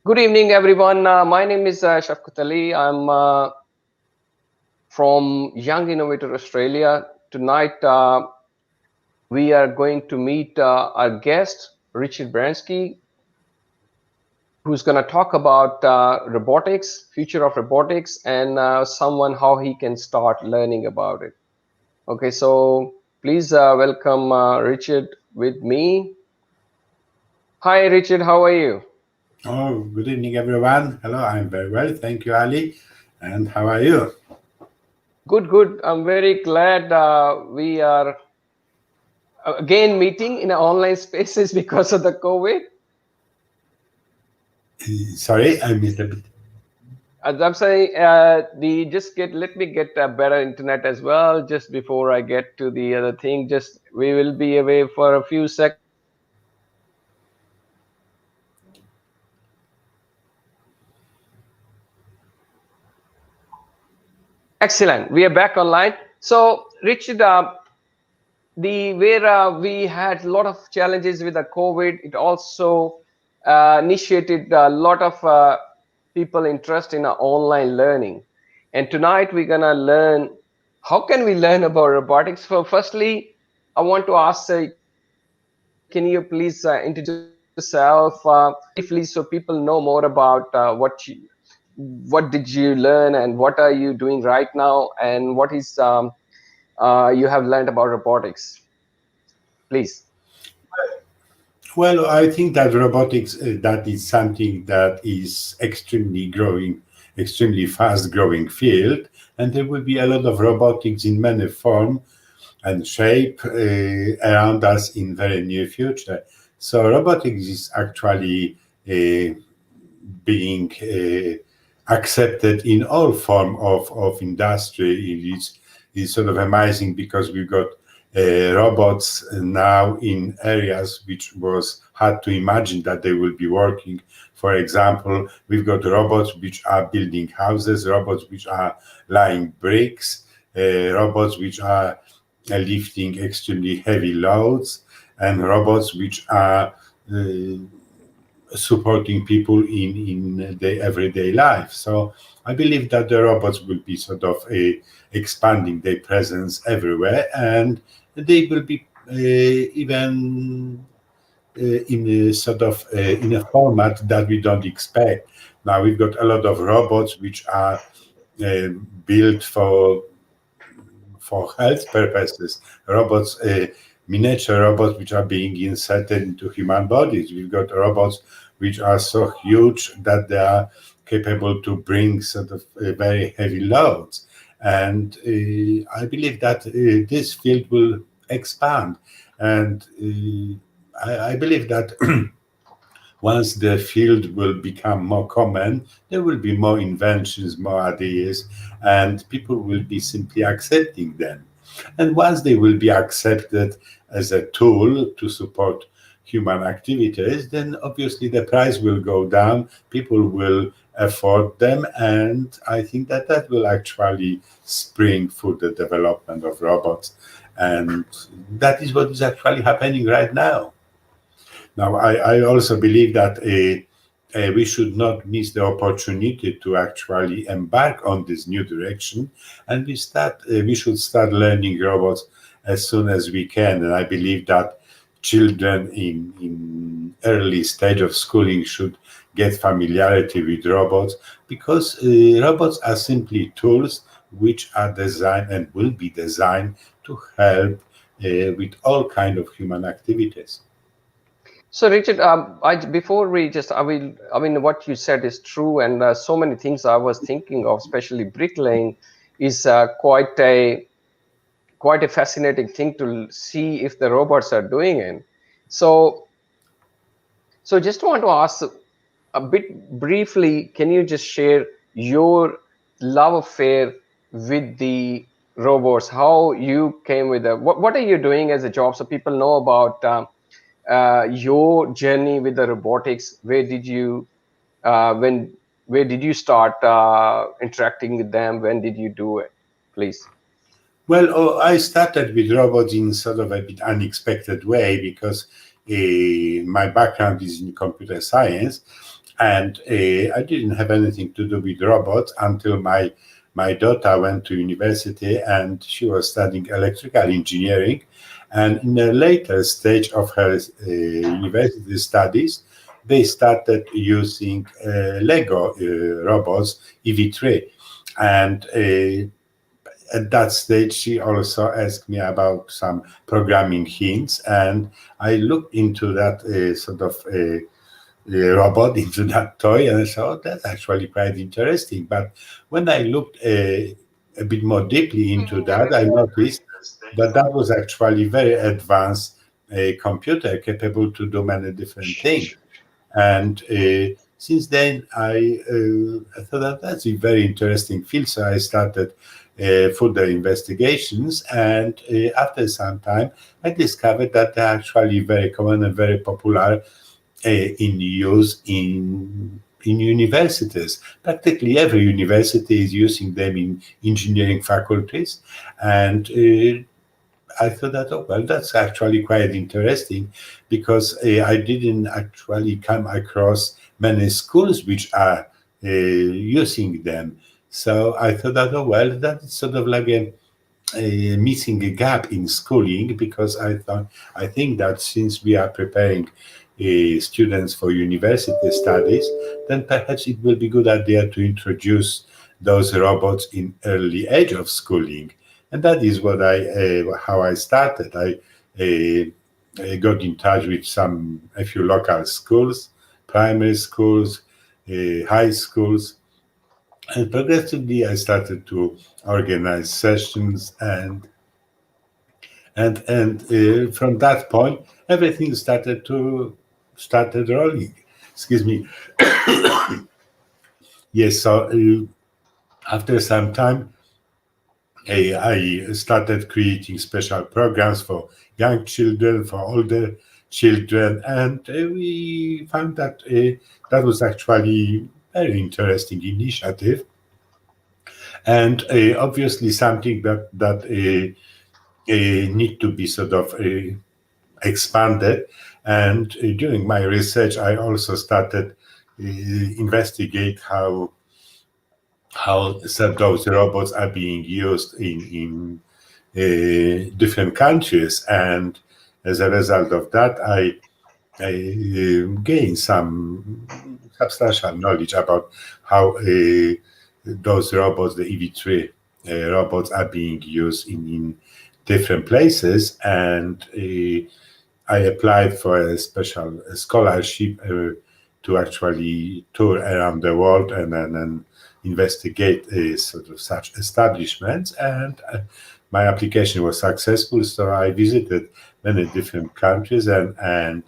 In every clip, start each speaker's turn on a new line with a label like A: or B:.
A: Good evening, everyone. My name is Shafqat. I'm from Young Innovator Australia. Tonight, we are going to meet our guest, Richard Baranski, who's going to talk about robotics, future of robotics, and someone how he can start learning about it. Okay, so please welcome Richard with me. Hi, Richard. How are you?
B: Oh, good evening, everyone. Hello, I'm very well. Thank you, Ali. And how are you?
A: Good, good. I'm very glad we are again meeting in online spaces because of the COVID.
B: Sorry, I missed a bit.
A: As I'm saying, the just get let me get a better internet as well. Just before I get to the other thing, just we will be away for a few seconds. Excellent. We are back online. So, Richard, the where we had a lot of challenges with the COVID, it also initiated a lot of people interest in online learning. And tonight we're gonna learn how can we learn about robotics. So, firstly, I want to ask, can you please introduce yourself briefly so people know more about what did you learn and what are you doing right now and what is you have learned about robotics, please.
B: Well, I think that robotics that is something that is extremely fast growing field, and there will be a lot of robotics in many form and shape around us in very near future. So robotics is actually being accepted in all form of industry. It's sort of amazing because we've got robots now in areas which was hard to imagine that they will be working. For example, we've got robots which are building houses, robots which are laying bricks, robots which are lifting extremely heavy loads, and robots which are supporting people in their everyday life. So I believe that the robots will be sort of expanding their presence everywhere, and they will be even in a sort of in a format that we don't expect. Now we've got a lot of robots which are uh, built for health purposes, robots, miniature robots which are being inserted into human bodies. We've got robots which are so huge that they are capable to bring sort of very heavy loads. And I believe that this field will expand. And I believe that once the field will become more common, there will be more inventions, more ideas, and people will be simply accepting them. And once they will be accepted as a tool to support human activities, then obviously the price will go down, people will afford them, and I think that that will actually spring for the development of robots. And that is what is actually happening right now. Now, I also believe that we should not miss the opportunity to actually embark on this new direction, and we should start learning robots as soon as we can. And I believe that children in early stage of schooling should get familiarity with robots because robots are simply tools which are designed and will be designed to help with all kind of human activities.
A: So, Richard, before we just, I mean, what you said is true, and so many things I was thinking of, especially bricklaying, is quite a fascinating thing to see if the robots are doing it. So, so just want to ask a bit briefly. Can you just share your love affair with the robots? How you came with the what are you doing as a job so people know about your journey with the robotics? Where did you when where did you start interacting with them? When did you do it? Please.
B: Well, I started with robots in sort of a bit unexpected way because my background is in computer science, And I didn't have anything to do with robots until my daughter went to university and she was studying electrical engineering. And in a later stage of her university studies, they started using Lego robots EV3. And at that stage, she also asked me about some programming hints, and I looked into that robot, into that toy, and I thought, "Oh, that's actually quite interesting." But when I looked a bit more deeply into that, I noticed that that was actually very advanced computer capable to do many different things. And since then, I thought that that's a very interesting field. So I started further investigations. And after some time, I discovered that they're actually very common and very popular in use in universities. Practically every university is using them in engineering faculties, and I thought that, oh, well, that's actually quite interesting because I didn't actually come across many schools which are using them. So I thought that, oh, well, that's sort of like missing a gap in schooling, because I think that since we are preparing students for university studies, then perhaps it will be a good idea to introduce those robots in early age of schooling. And that is what I how I started. I got in touch with a few local schools, primary schools, high schools, and progressively I started to organize sessions, and from that point everything started rolling. Excuse me. Yes. So after some time, I started creating special programs for young children, for older children, and we found that that was actually very interesting initiative, and obviously something that need to be sort of expanded. And during my research, I also started investigate how those robots are being used in different countries, and as a result of that, I gained some substantial knowledge about how those robots, the EV3 robots, are being used in different places. And I applied for a special scholarship to actually tour around the world and investigate sort of such establishments. And my application was successful, so I visited many different countries and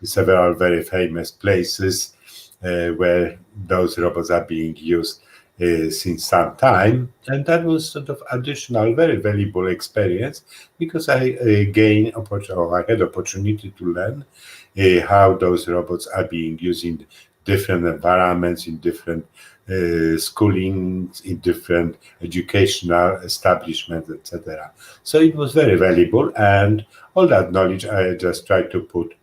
B: several very famous places where those robots are being used since some time. And that was sort of additional, very valuable experience, because I had opportunity to learn how those robots are being used in different environments, in different schooling, in different educational establishments, etc. So it was very valuable, and all that knowledge I just tried to put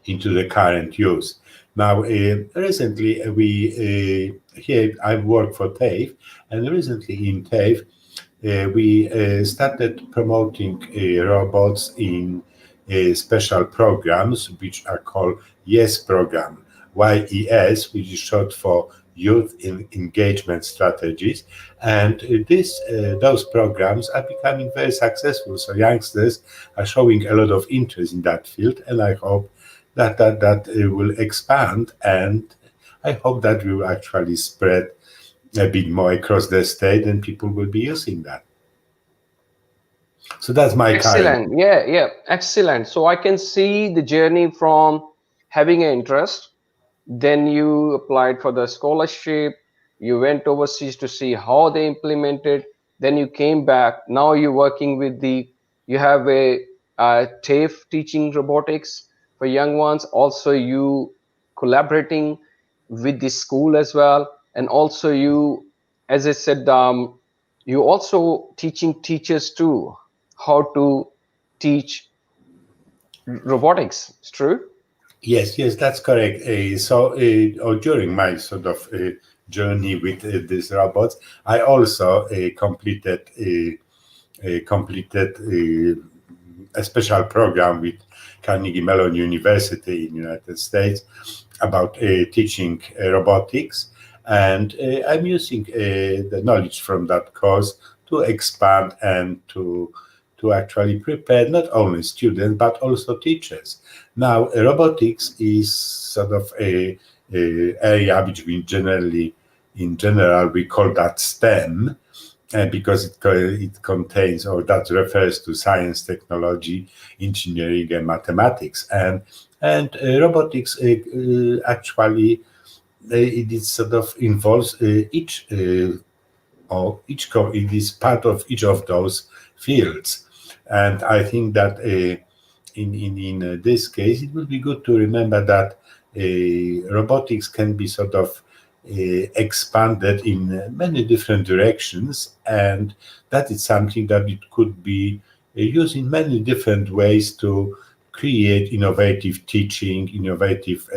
B: into the current use. Now, recently we here I work for TAFE, and recently in TAFE we started promoting robots in special programs which are called YES program, YES, which is short for Youth in Engagement Strategies, and those programs are becoming very successful. So youngsters are showing a lot of interest in that field, and I hope that will expand, and I hope that will actually spread a bit more across the state, and people will be using that. So that's my current.
A: Excellent. Yeah, yeah, excellent. So I can see the journey from having an interest, then you applied for the scholarship, you went overseas to see how they implemented, then you came back. Now you're working with you have a TAFE teaching robotics for young ones. Also, you collaborating with the school as well, and also you, as I said, you also teaching teachers too how to teach robotics. It's true.
B: Yes, that's correct. Or during my sort of journey with these robots, I also completed a special program with Carnegie Mellon University in the United States about teaching robotics, and I'm using the knowledge from that course to expand and to actually prepare not only students but also teachers. Now, robotics is sort of a area which we generally, in general, we call that STEM, because it contains, or that refers to science, technology, engineering, and mathematics, and robotics actually it is sort of involves each or it is part of each of those fields, and I think that in this case it would be good to remember that robotics can be sort of expanded in many different directions, and that is something that it could be used in many different ways to create innovative teaching, innovative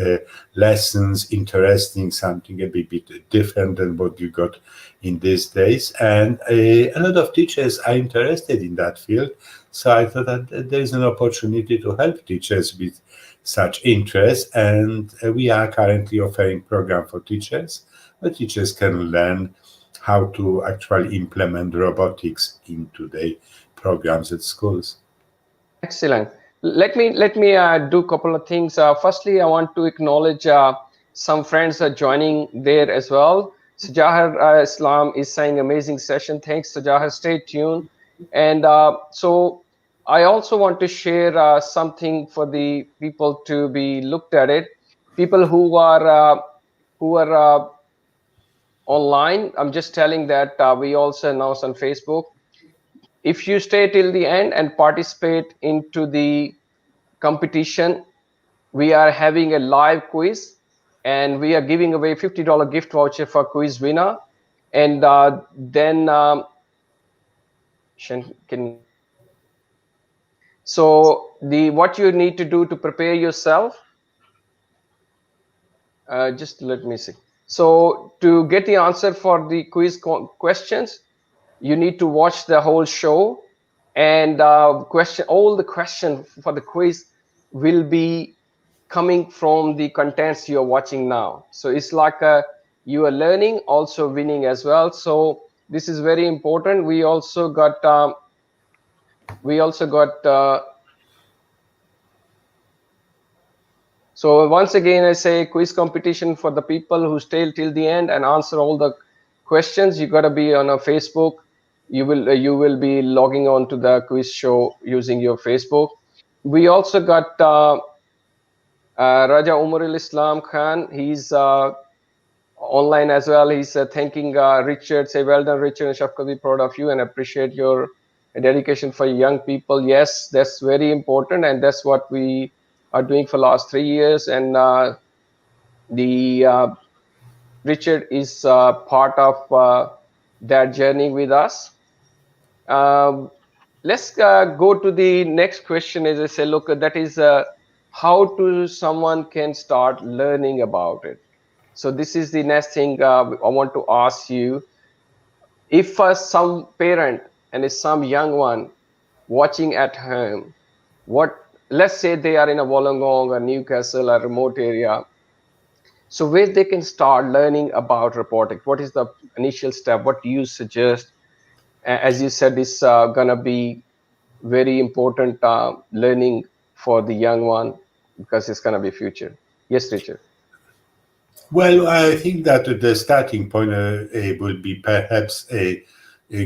B: lessons, interesting, something a bit different than what you got in these days. And a lot of teachers are interested in that field. So I thought that there is an opportunity to help teachers with such interest. And we are currently offering program for teachers where teachers can learn how to actually implement robotics into their programs at schools.
A: Excellent. Let me do a couple of things. Firstly, I want to acknowledge some friends are joining there as well. Sajahar Islam is saying amazing session. Thanks, Sajahar. Stay tuned. And so I also want to share something for the people to be looked at it. People who are online. I'm just telling that we also announced on Facebook. If you stay till the end and participate into the competition, we are having a live quiz and we are giving away $50 gift voucher for quiz winner. And then can you hear me? So the what you need to do to prepare yourself, just let me see. So to get the answer for the quiz questions, you need to watch the whole show, and question all the question for the quiz will be coming from the contents you're watching now. So it's like you are learning, also winning as well. So this is very important. We also got so once again, I say quiz competition for the people who stay till the end and answer all the questions. You got to be on a Facebook. You will be logging on to the quiz show using your Facebook. We also got Raja Umarul Islam Khan. He's online as well. He's thanking Richard. Say well done, Richard and Shafqat. Be proud of you and appreciate your dedication for young people. Yes, that's very important, and that's what we are doing for last 3 years. And the Richard is part of that journey with us. Um, let's go to the next question. As I say, look, that is how to someone can start learning about it. So this is the next thing I want to ask you. If some parent and is some young one watching at home, what, let's say they are in a Wollongong or Newcastle, a remote area, so where they can start learning about robotics, what is the initial step? What do you suggest? As you said, it's gonna be very important learning for the young one because it's gonna be future. Yes, Richard.
B: Well, I think that the starting point would be perhaps a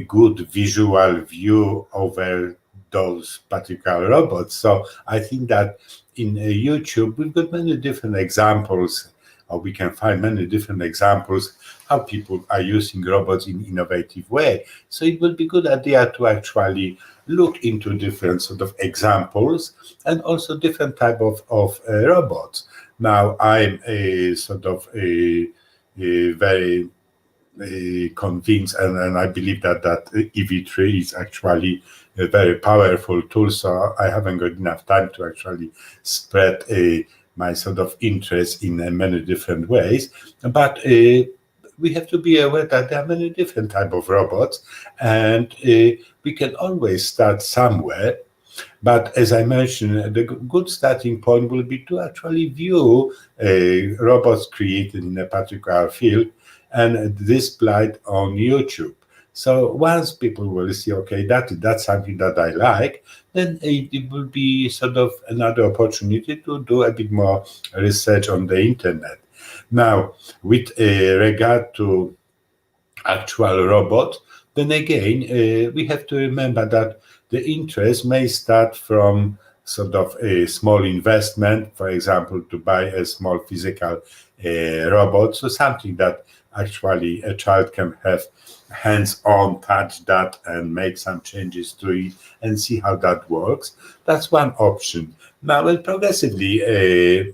B: good visual view over those particular robots. So I think that in YouTube, we've got many different examples, or we can find many different examples how people are using robots in innovative way. So it would be a good idea to actually look into different sort of examples and also different type of robots. Now, I'm a sort of a very convinced, and I believe that EV3 is actually a very powerful tool. So I haven't got enough time to actually spread my sort of interest in many different ways. But we have to be aware that there are many different type of robots, and we can always start somewhere. But as I mentioned, the good starting point will be to actually view robots created in a particular field and displayed on YouTube. So once people will see, okay, that's something that I like, then it will be sort of another opportunity to do a bit more research on the internet. Now, with regard to actual robot, then again, we have to remember that the interest may start from sort of a small investment, for example, to buy a small physical robot, so something that actually a child can have hands-on, touch that and make some changes to it and see how that works. That's one option. Now, well, progressively,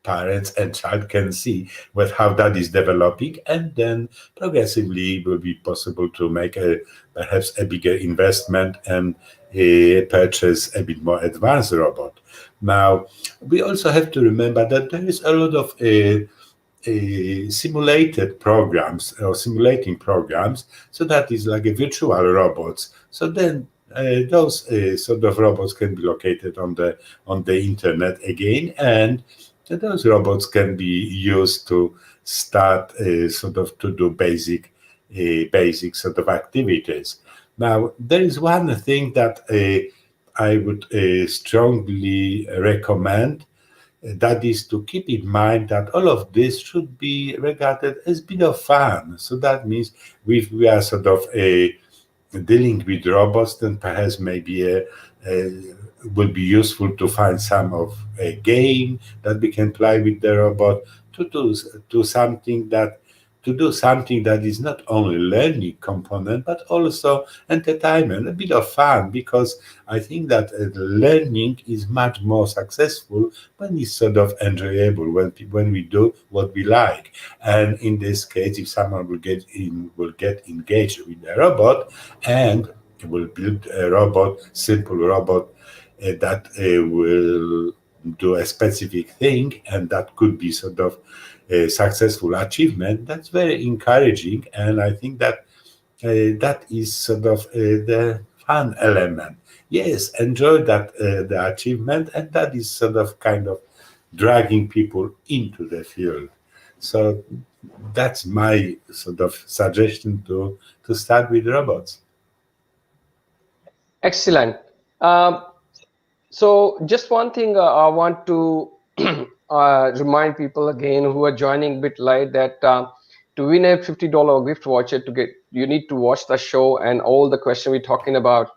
B: parents and child can see with how that is developing, and then progressively it will be possible to make a perhaps a bigger investment and purchase a bit more advanced robot. Now we also have to remember that there is a lot of simulated programs or simulating programs, so that is like a virtual robots. So then those sort of robots can be located on the internet again, and those robots can be used to start sort of to do basic sort of activities. Now there is one thing that I would strongly recommend, that is to keep in mind that all of this should be regarded as a bit of fun. So that means we are sort of dealing with robots, then perhaps maybe will be useful to find some of a game that we can play with the robot to do something that to do something that is not only learning component but also entertainment, a bit of fun, because I think that learning is much more successful when it's sort of enjoyable, when we do what we like. And in this case, if someone will get engaged with a robot and will build a robot, simple robot that will do a specific thing, and that could be sort of a successful achievement, that's very encouraging. And I think that that is sort of the fun element. Yes, enjoy that the achievement, and that is sort of kind of dragging people into the field. So that's my sort of suggestion to start with robots.
A: Excellent. Um, so just one thing I want to remind people again who are joining a bit late, that to win a $50 gift voucher, to get, you need to watch the show and all the questions we're talking about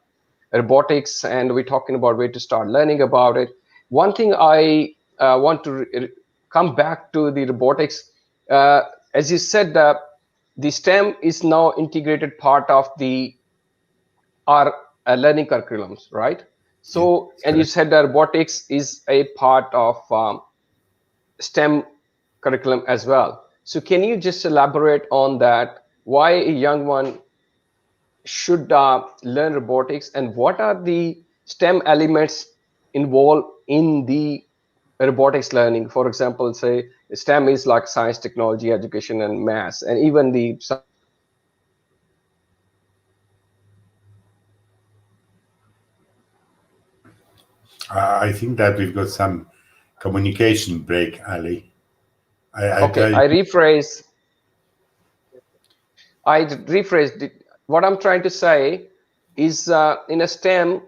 A: robotics, and we're talking about where to start learning about it. One thing I want to come back to the robotics. As you said, the STEM is now integrated part of the our learning curriculums, right?
B: Yeah,
A: So,
B: that's
A: and you
B: correct.
A: said that robotics is a part of STEM curriculum as well. So, can you just elaborate on that? Why a young one should learn robotics, and what are the STEM elements involved in the robotics learning? For example, say STEM is like science, technology, education, and maths, and even the some subjects like
B: I think that we've got some communication break, Ali. I
A: okay,
B: try.
A: I rephrased it. What I'm trying to say is, in a STEM,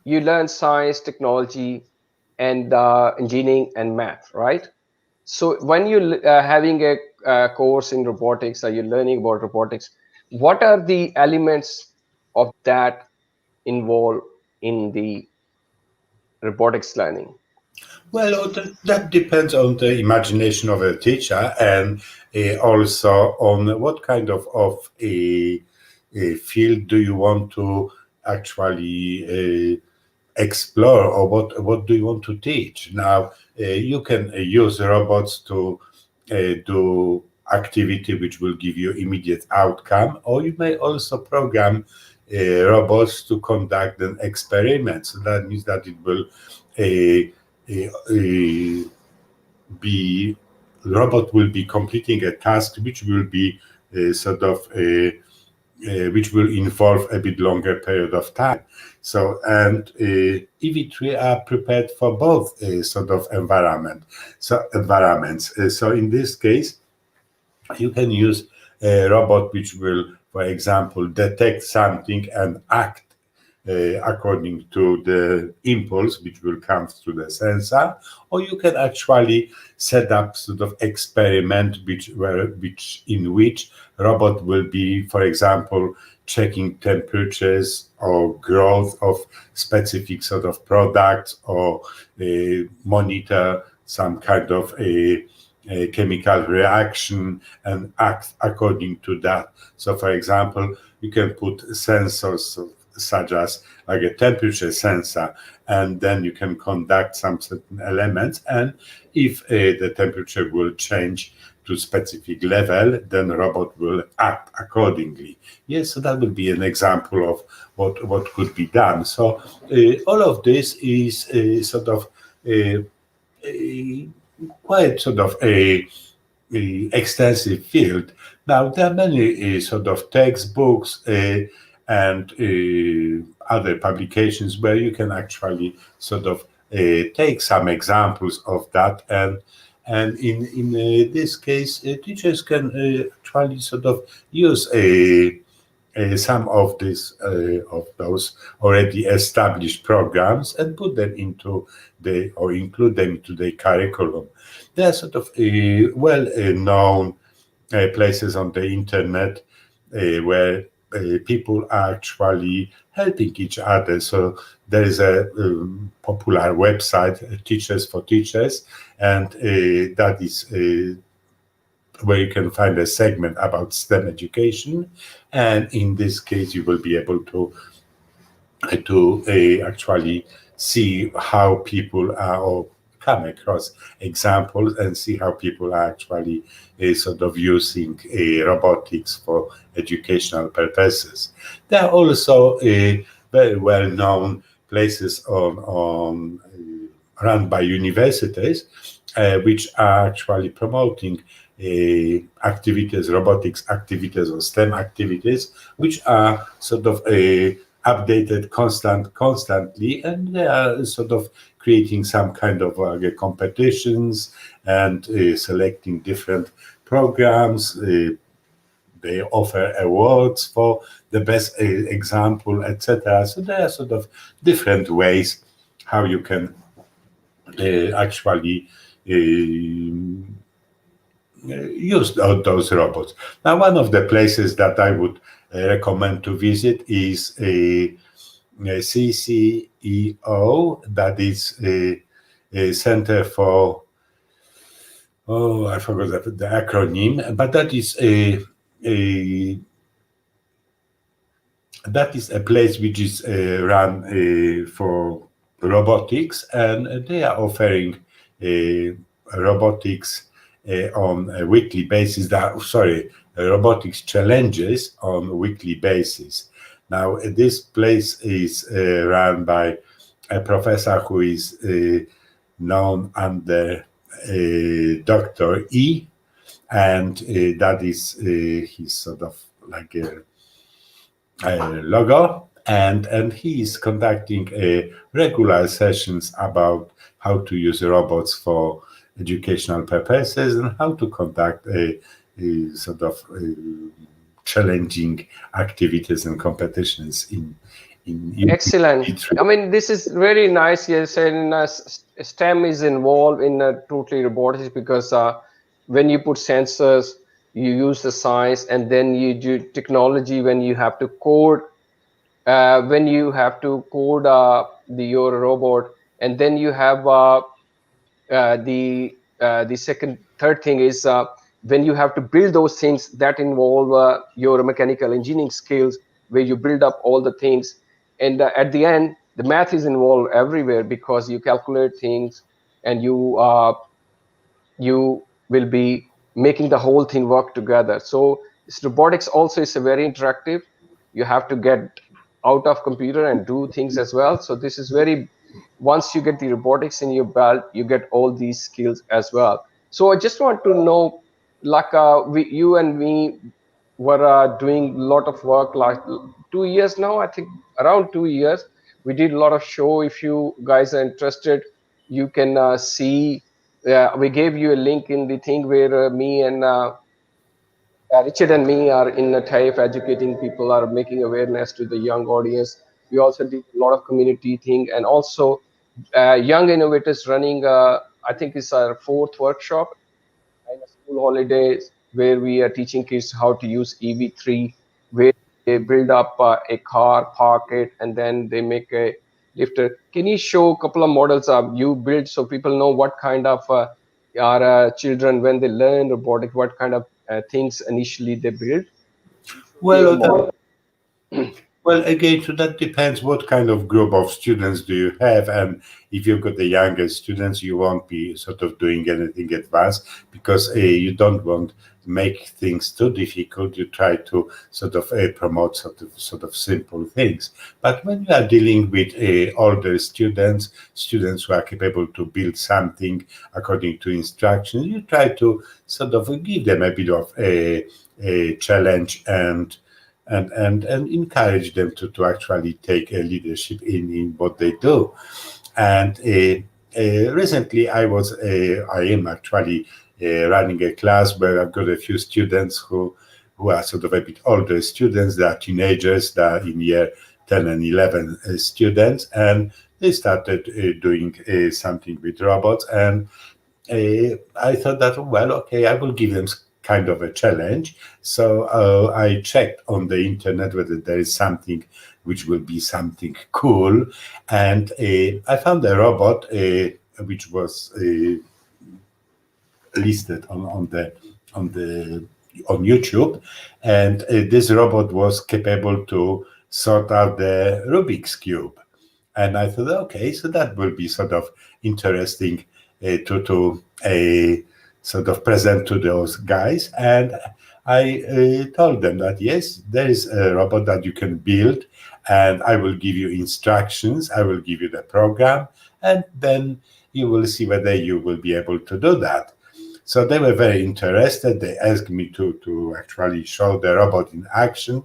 A: you learn science, technology, and engineering and math, right? So when you having a course in robotics, or you're learning about robotics, what are the elements of that involved in the robotics learning?
B: Well, that depends on the imagination of a teacher, and also on what kind of a field do you want to actually explore, or what do you want to teach. Now, you can use robots to do activity which will give you immediate outcome, or you may also program robots to conduct an experiment. So that means that it will uh, be robot will be completing a task which will be which will involve a bit longer period of time. So, and EV3 are prepared for both environments. So in this case, you can use a robot which will, for example, detect something and act according to the impulse which will come through the sensor, or you can actually set up sort of experiment which in which robot will be, for example, checking temperatures or growth of specific sort of products, or monitor some kind of a chemical reaction and act according to that. So, for example, you can put sensors such as like a temperature sensor, and then you can conduct some certain elements. And if the temperature will change to specific level, then the robot will act accordingly. Yes, so that would be an example of what could be done. So all of this is sort of a quite sort of a extensive field. Now there are many sort of textbooks and other publications where you can actually sort of take some examples of that, and in this case, teachers can actually sort of use some of those already established programs and put them into the or include them into the curriculum. There are sort of well known places on the internet where people are actually helping each other. So there is a popular website, Teachers for Teachers, and that is where you can find a segment about STEM education. And in this case, you will be able to actually see how people are, or come across examples and see how people are actually sort of using robotics for educational purposes. There are also very well known places run by universities which are actually promoting activities, robotics activities or STEM activities, which are sort of updated constantly, and they are sort of creating some kind of competitions and selecting different programs. They offer awards for the best example, etc. So there are sort of different ways how you can actually use those robots. Now, one of the places that I would recommend to visit is a CCEO, that is a Center for, oh, I forgot the acronym, but that is a place which is run for robotics, and they are offering robotics on a weekly basis. Robotics challenges on a weekly basis. Now, this place is run by a professor who is known under Dr. E, and that is his sort of like a logo, and he is conducting regular sessions about how to use robots for educational purposes and how to conduct a sort of challenging activities and competitions in
A: Excellent.
B: E3.
A: I mean, this is very nice. Yes, and STEM is involved in totally robotics because when you put sensors, you use the science, and then you do technology when you have to code. When you have to code your robot, and then you have the second third thing is when you have to build those things that involve your mechanical engineering skills, where you build up all the things, and at the end the math is involved everywhere because you calculate things, and you will be making the whole thing work together. So robotics also is a very interactive. You have to get out of computer and do things as well. So this is very once you get the robotics in your belt, you get all these skills as well. So I just want to know, like, you and me were doing a lot of work like 2 years now, I think around 2 years. We did a lot of show. If you guys are interested, you can see. We gave you a link in the thing where me and Richard and me are in the TAFE educating people, are making awareness to the young audience. We also did a lot of community thing, and also young innovators running. I think it's our fourth workshop in a school holidays where we are teaching kids how to use EV3, where they build up a car, park it, and then they make a lifter. Can you show a couple of models you built so people know what kind of are children when they learn robotic, what kind of things initially they build? Can you show the
B: Well,
A: model?
B: well, again, so that depends what kind of group of students do you have, and if you've got the younger students, you won't be sort of doing anything advanced because you don't want to make things too difficult. You try to sort of promote sort of simple things. But when you are dealing with older students, students who are capable to build something according to instructions, you try to sort of give them a bit of a challenge and encourage them to actually take a leadership in what they do. And recently, I am actually running a class where I've got a few students who are sort of a bit older students. They are teenagers. They are in year 10 and 11 students, and they started doing something with robots. And I thought that, well, okay, I will give them kind of a challenge. So I checked on the internet whether there is something which will be something cool, and I found a robot which was listed on on YouTube, and this robot was capable to sort out the Rubik's cube. And I thought, okay, so that will be sort of interesting to sort of present to those guys. And I told them that yes, there is a robot that you can build, and I will give you instructions. I will give you the program, and then you will see whether you will be able to do that. So they were very interested. They asked me to actually show the robot in action.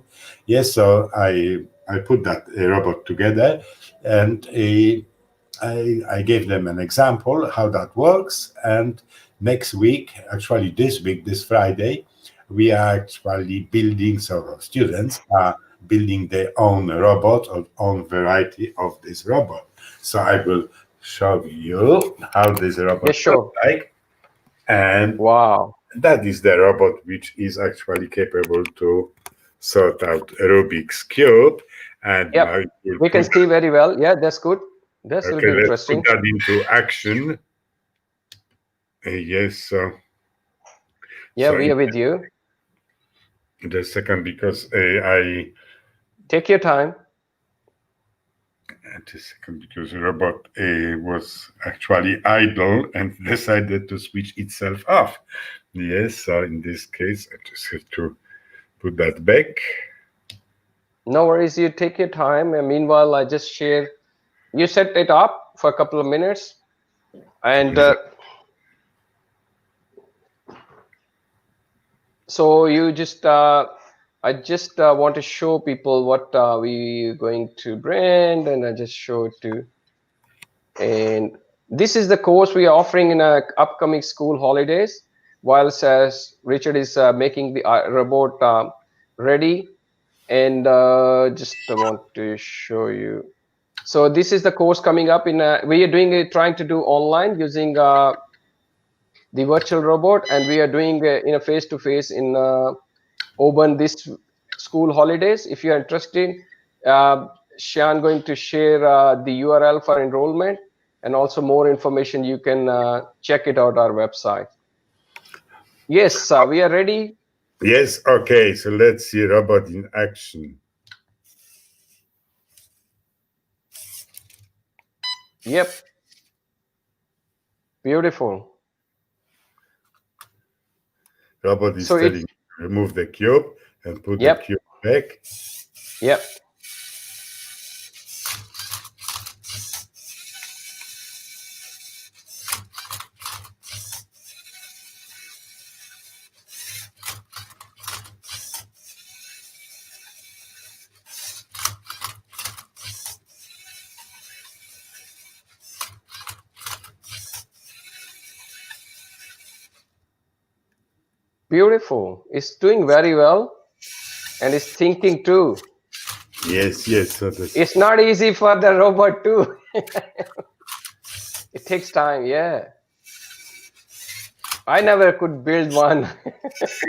B: Yes, so I put that robot together, and I gave them an example how that works. And next week, actually this week, this Friday, we are actually building, so students are building their own robot or own variety of this robot. So I will show you how this
A: Yeah,
B: robot looks
A: sure.
B: like. And
A: Wow.
B: that is the robot which is actually capable to sort out Rubik's Cube. And
A: Yep.
B: now we'll
A: We can
B: put,
A: see very well. Yeah, that's good. That's a little
B: okay,
A: bit
B: let's put
A: interesting.
B: that into action. Yes,
A: Yeah,
B: so
A: we
B: in
A: are with you.
B: the second, because I,
A: Take your time.
B: at the second, because the robot was actually idle and decided to switch itself off. Yes, so in this case, I just have to put that back.
A: No worries. You take your time. And meanwhile, I just share. You set it up for a couple of minutes, and so you just. I just want to show people what we going to brand, and I just show it to. And this is the course we are offering in upcoming school holidays. Whilst as Richard is making the robot ready, and just want to show you. So this is the course coming up in. We are doing it, trying to do online using the virtual robot, and we are doing in a face-to-face in Auburn this school holidays. If you are interested, Shan going to share the URL for enrollment, and also more information. You can check it out our website. Yes, we are ready.
B: Yes, okay, so let's see robot in action.
A: Yep, beautiful.
B: Robot is
A: So it's
B: telling remove the cube and put the
A: yep,
B: cube back.
A: yep. Beautiful. It's doing very well, and it's thinking too.
B: Yes, yes. So
A: It's not easy for the robot too. It takes time. Yeah, I never could build one.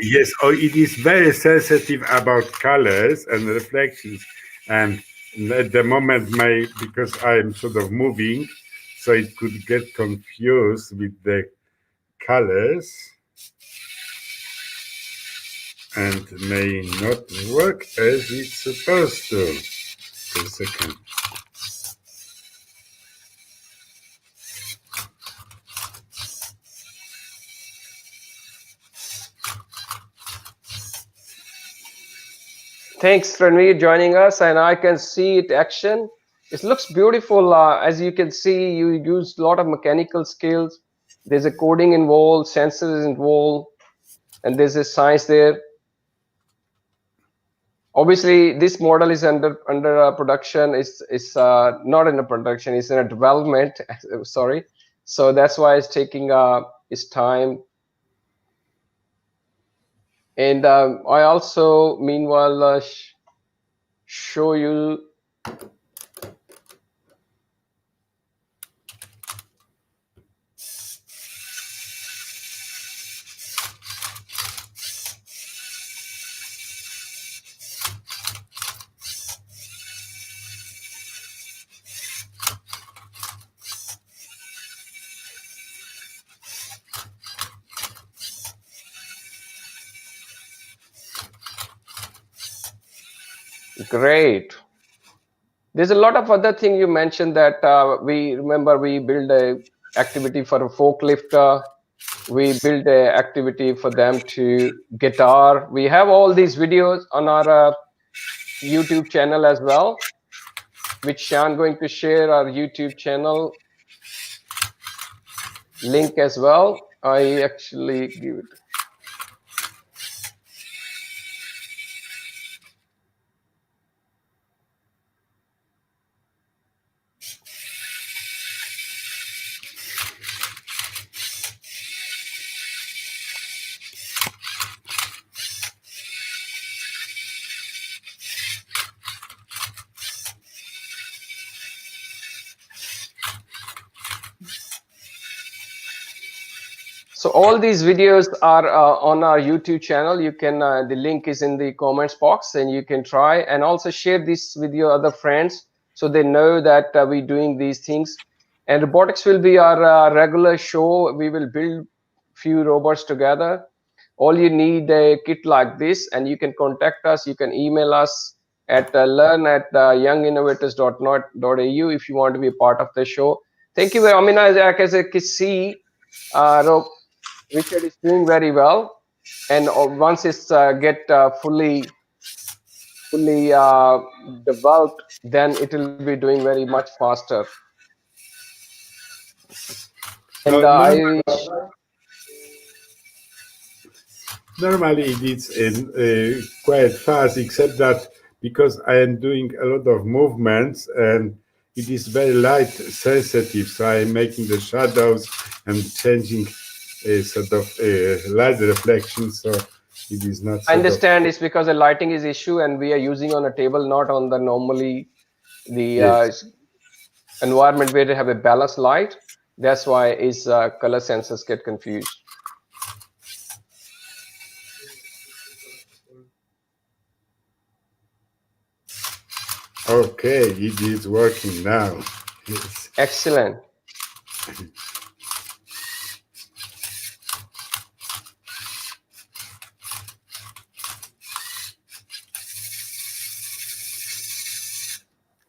B: yes, oh, it is very sensitive about colors and reflections. And at the moment, my because I'm sort of moving, so it could get confused with the colors and may not work as it's supposed to. Just a second.
A: Thanks, Ranveer, joining us, and I can see it action. It looks beautiful. As you can see, you use a lot of mechanical skills. There's a coding involved, sensors involved, and there's a science there. Obviously, this model is under production. It's not in a production. It's in a development. Sorry, so that's why it's taking its time. And I also, meanwhile, show you. Great. There's a lot of other thing you mentioned that we remember we build a activity for a forklift. We build a activity for them to guitar. We have all these videos on our YouTube channel as well, which I'm going to share our YouTube channel link as well. I actually give it. So all these videos are on our YouTube channel. You can, the link is in the comments box, and you can try and also share this with your other friends so they know that we're doing these things. And robotics will be our regular show. We will build few robots together. All you need a kit like this, and you can contact us. You can email us at learn@younginnovators.net.au if you want to be a part of the show. Thank you very much. I mean, as I can see, Richard is doing very well, and once it's get fully developed, then it will be doing very much faster. And
B: Normally it is quite fast, except that because I am doing a lot of movements and it is very light sensitive, so I am making the shadows and changing sort of light reflections, so it is not.
A: I understand it's because the lighting is issue, and we are using on a table, not on the normally the
B: Yes.
A: environment where they have a balanced light. That's why is color sensors get confused.
B: Okay, it is working now. Yes.
A: Excellent.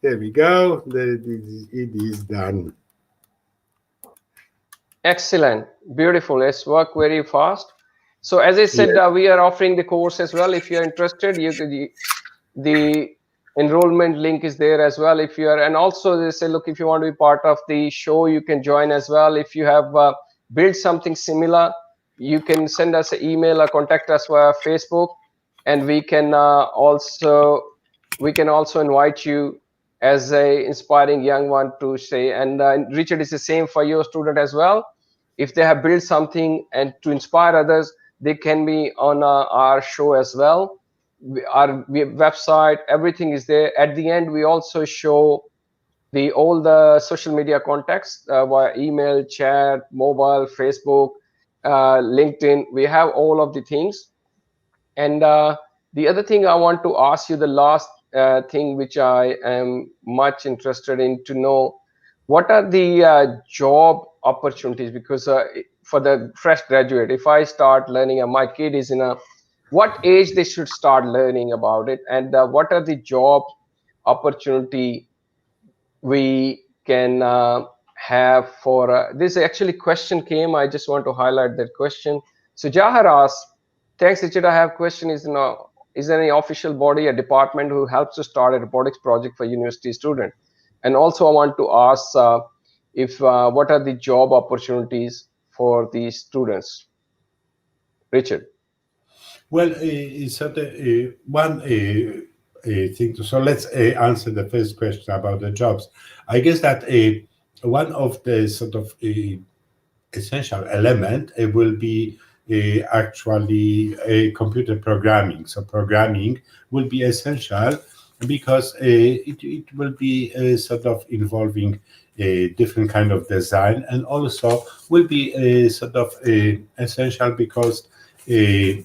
B: There we go. It is done.
A: Excellent. Beautiful. It's work very fast. So as I said,
B: Yes.
A: we are offering the course as well. If you're interested, you could, the enrollment link is there as well. If you are, and also they say, look, if you want to be part of the show, you can join as well. If you have built something similar, you can send us an email or contact us via Facebook, and we can also invite you as a inspiring young one to say. And Richard, is the same for your student as well. If they have built something and to inspire others, they can be on our show as well. Our website, everything is there. At the end, we also show the all the social media contacts via email, chat, mobile, Facebook, LinkedIn. We have all of the things. And the other thing I want to ask you, the last thing which I am much interested in to know, what are the job opportunities? Because for the fresh graduate, if I start learning, and my kid is in a, what age they should start learning about it, and what are the job opportunity we can have for this actually question came. I just want to highlight that question. So Jahar asked, thanks Richard, I have question, is there any official body, a department who helps to start a robotics project for university student? And also I want to ask if what are the job opportunities for these students? Richard.
B: Well, so the one thing to, so let's answer the first question about the jobs. I guess that one of the sort of essential element will be actually computer programming. So programming will be essential because it will be sort of involving a different kind of design, and also will be sort of essential because uh,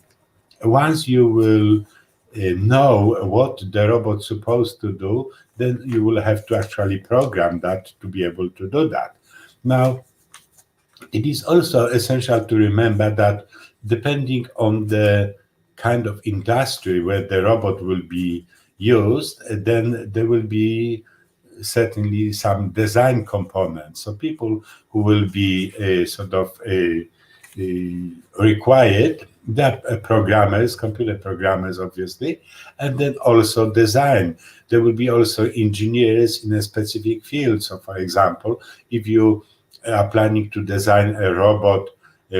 B: once you will know what the robot's supposed to do, then you will have to actually program that to be able to do that. Now, it is also essential to remember that depending on the kind of industry where the robot will be used, then there will be certainly some design components. So people who will be sort of required, that programmers, computer programmers, obviously, and then also design. There will be also engineers in a specific field. So, for example, if you are planning to design a robot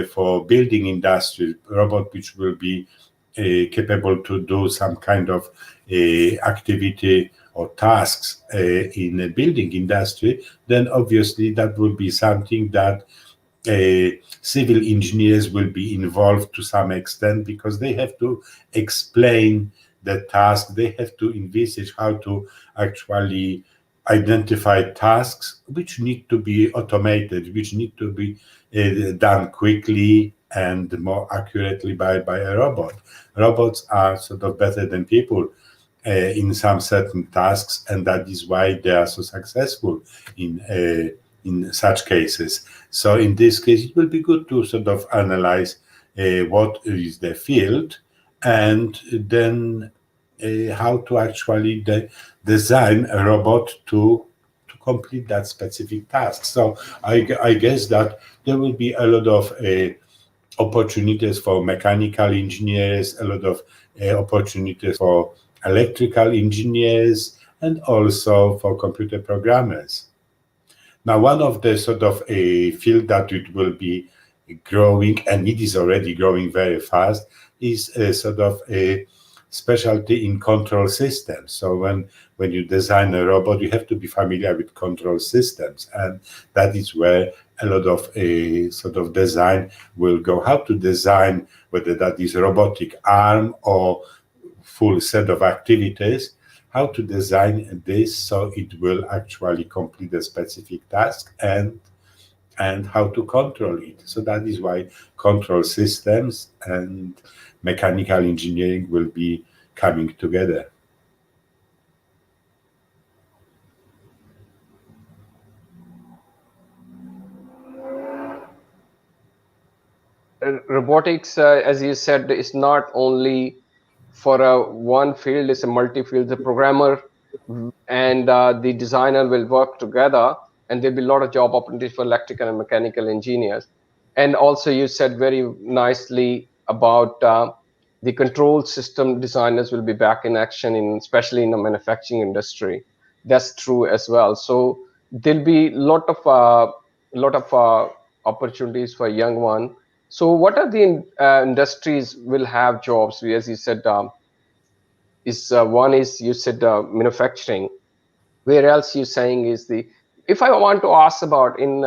B: for building industry, robot which will be capable to do some kind of activity or tasks in a building industry, then obviously that will be something that civil engineers will be involved to some extent, because they have to explain the task, they have to envisage how to actually identify tasks which need to be automated, which need to be done quickly and more accurately by a robot. Robots are sort of better than people in some certain tasks, and that is why they are so successful in such cases. So in this case, it will be good to sort of analyze what is the field, and then how to actually design a robot to complete that specific task. So I guess that there will be a lot of opportunities for mechanical engineers, a lot of opportunities for electrical engineers, and also for computer programmers. Now, one of the sort of a field that it will be growing, and it is already growing very fast, is a sort of a specialty in control systems. So when you design a robot, you have to be familiar with control systems, and that is where a lot of a sort of design will go. How to design, whether that is robotic arm or full set of activities, how to design this so it will actually complete a specific task, and how to control it. So that is why control systems and mechanical engineering will be coming together.
A: Robotics, as you said, is not only for a one field, it's a multi-field. The programmer and the designer will work together, and there'll be a lot of job opportunities for electrical and mechanical engineers. And also, you said very nicely about the control system designers will be back in action, in especially in the manufacturing industry. That's true as well. So there'll be a lot of opportunities for young one. So what are the industries will have jobs? As you said, is one is you said manufacturing. Where else you saying is the, if I want to ask about in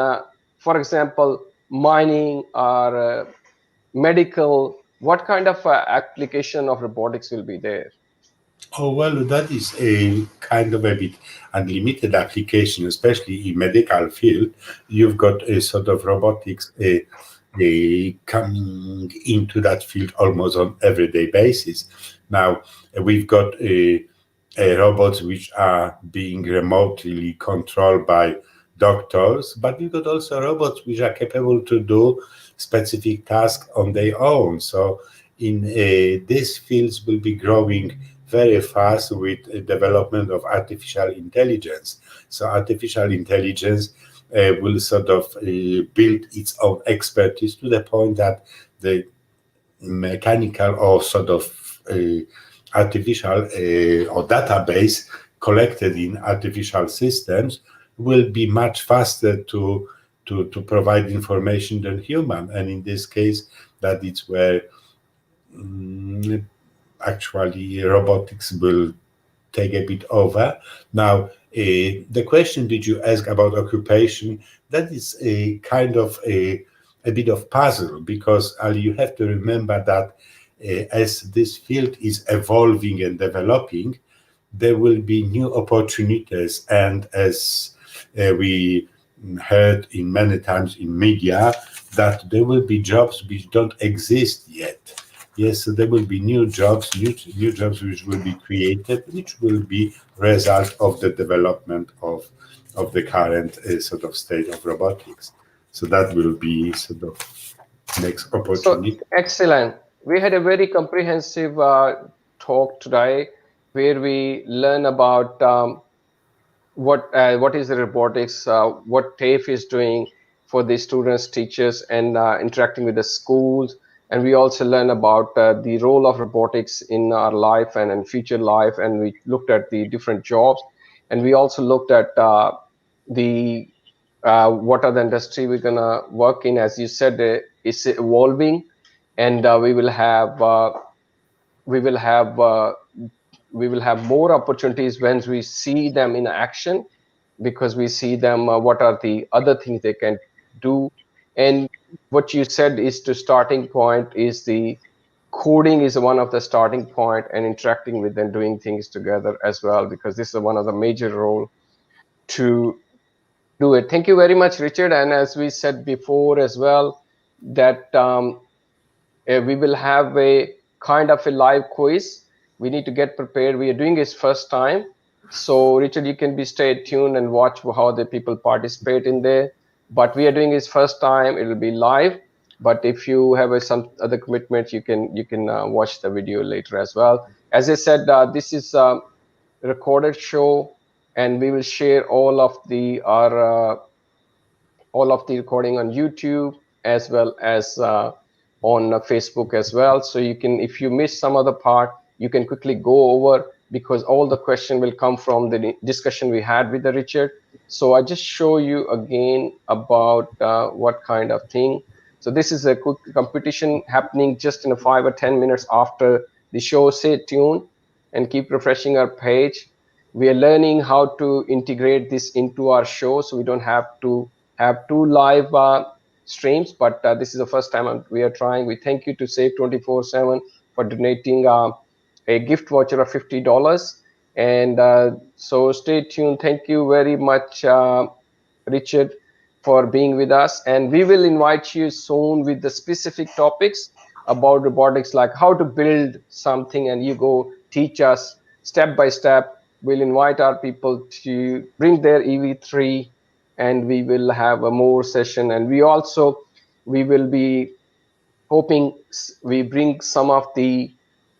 A: for example mining or medical, what kind of application of robotics will be there?
B: Oh, well, that is a kind of a bit unlimited application, especially in medical field. You've got a sort of robotics coming into that field almost on everyday basis. Now, we've got robots which are being remotely controlled by doctors, but we've got also robots which are capable to do specific tasks on their own. So, in these fields will be growing very fast with the development of artificial intelligence. So artificial intelligence will sort of build its own expertise to the point that the mechanical or sort of artificial or database collected in artificial systems will be much faster to provide information than human. And in this case, that it's where mm, actually robotics will take a bit over. Now, the question that you ask about occupation, that is a kind of a bit of puzzle because Ali, you have to remember that as this field is evolving and developing, there will be new opportunities. And as we heard in many times in media, that there will be jobs which don't exist yet. Yes, so there will be new jobs, new jobs which will be created, which will be result of the development of the current sort of state of robotics. So that will be sort of next
A: So
B: opportunity.
A: excellent. We had a very comprehensive talk today where we learn about what is the robotics, what TAFE is doing for the students, teachers, and interacting with the schools. And we also learn about the role of robotics in our life and in future life. And we looked at the different jobs, and we also looked at the what are the industry we're gonna work in. As you said, it's evolving, and we will have we will have more opportunities when we see them in action, because we see them what are the other things they can do. And what you said is to starting point is the coding is one of the starting point, and interacting with them, doing things together as well, because this is one of the major role to do it. Thank you very much, Richard. And as we said before as well, that we will have a kind of a live quiz. We need to get prepared. We are doing this first time. So Richard, you can be stay tuned and watch how the people participate in there. But we are doing this first time. It will be live. But if you have some other commitments, you can watch the video later as well. As I said, this is a recorded show, and we will share all of the recording on YouTube as well as on Facebook as well. So you can, if you miss some other part, you can quickly go over, because all the question will come from the discussion we had with the Richard. So I just show you again about what kind of thing. So this is a quick competition happening just in a 5 or 10 minutes after the show. Stay tuned and keep refreshing our page. We are learning how to integrate this into our show, so we don't have to have two live streams, but this is the first time we are trying. We thank you to Save 24/7 for donating a gift voucher of $50. And so stay tuned. Thank you very much, Richard, for being with us. And we will invite you soon with the specific topics about robotics, like how to build something, and you go teach us step by step. We'll invite our people to bring their EV3, and we will have a more session. And we will be hoping we bring some of the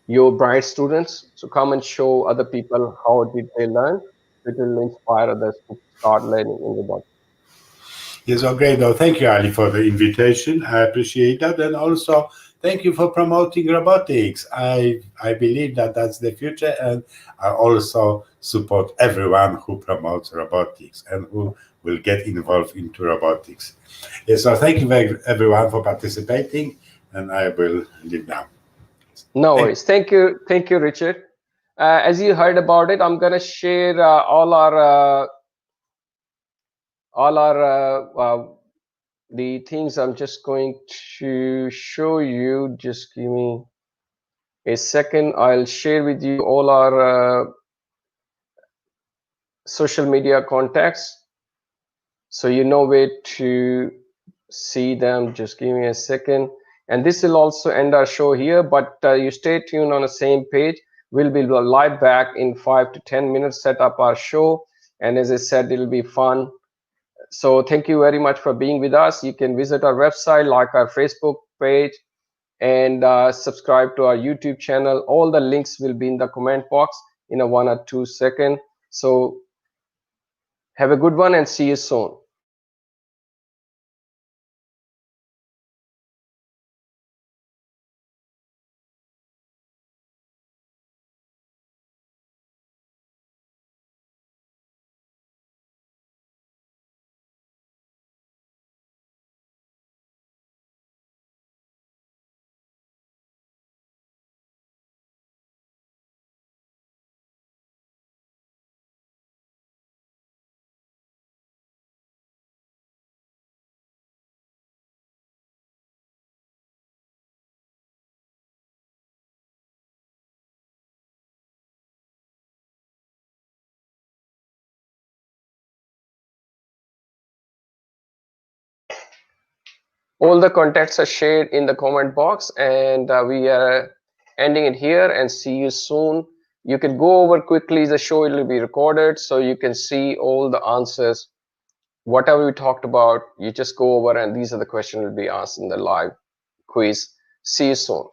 A: your bright students to come and show other people how did they learn. It will inspire others to start learning in robotics.
B: Yes, okay. No, thank you, Ali, for the invitation. I appreciate that, and also thank you for promoting robotics. I believe that that's the future, and I also support everyone who promotes robotics and who will get involved into robotics. Yes, so thank you everyone for participating, and I will leave now.
A: No
B: Thank
A: worries. Thank you, Richard. As you heard about it, I'm gonna share all our the things I'm just going to show you. Just give me a second. I'll share with you all our social media contacts, so you know where to see them. Just give me a second. And this will also end our show here, but you stay tuned on the same page. We'll be live back in 5 to 10 minutes, set up our show. And as I said, it'll be fun. So thank you very much for being with us. You can visit our website, like our Facebook page, and subscribe to our YouTube channel. All the links will be in the comment box in a 1 or 2 second. So have a good one and see you soon. All the contacts are shared in the comment box, and we are ending it here, and see you soon. You can go over quickly. The show will be recorded, so you can see all the answers. Whatever we talked about, you just go over, and these are the questions will be asked in the live quiz. See you soon.